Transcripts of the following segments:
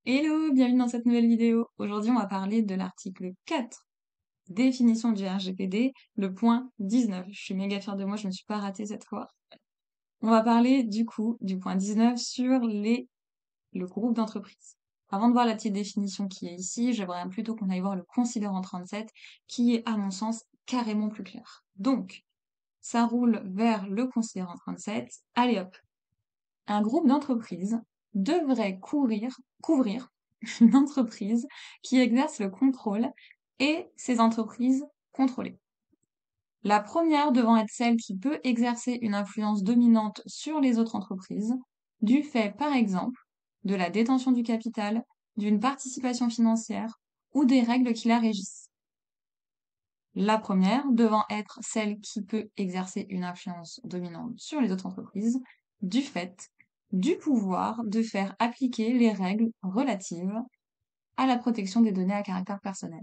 Hello, bienvenue dans cette nouvelle vidéo. Aujourd'hui, on va parler de l'article 4, définition du RGPD, le point 19. Je suis méga fière de moi, je me suis pas ratée cette fois. On va parler du coup du point 19 sur le groupe d'entreprises. Avant de voir la petite définition qui est ici, j'aimerais plutôt qu'on aille voir le considérant 37 qui est à mon sens carrément plus clair. Donc, ça roule vers le considérant 37. Allez hop, un groupe d'entreprises devrait couvrir une entreprise qui exerce le contrôle et ses entreprises contrôlées. La première devant être celle qui peut exercer une influence dominante sur les autres entreprises, du fait, par exemple, de la détention du capital, d'une participation financière ou des règles qui la régissent. La première devant être celle qui peut exercer une influence dominante sur les autres entreprises, du fait du pouvoir de faire appliquer les règles relatives à la protection des données à caractère personnel.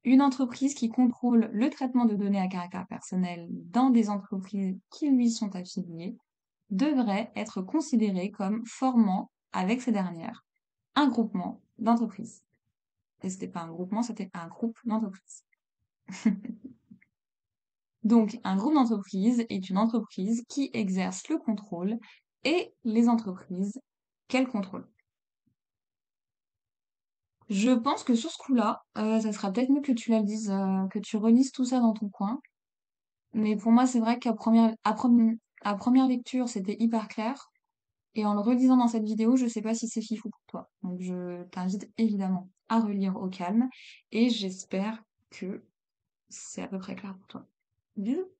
Une entreprise qui contrôle le traitement de données à caractère personnel dans des entreprises qui lui sont affiliées devrait être considérée comme formant, avec ces dernières, un groupement d'entreprises. Et c'était pas un groupement, c'était un groupe d'entreprises. Donc, un groupe d'entreprises est une entreprise qui exerce le contrôle et les entreprises qu'elle contrôle. Je pense que sur ce coup-là, ça sera peut-être mieux que tu la lises, que tu relises tout ça dans ton coin. Mais pour moi, c'est vrai à première lecture, c'était hyper clair. Et en le relisant dans cette vidéo, je sais pas si c'est fifou pour toi. Donc, je t'invite évidemment à relire au calme. Et j'espère que c'est à peu près clair pour toi. Bisous!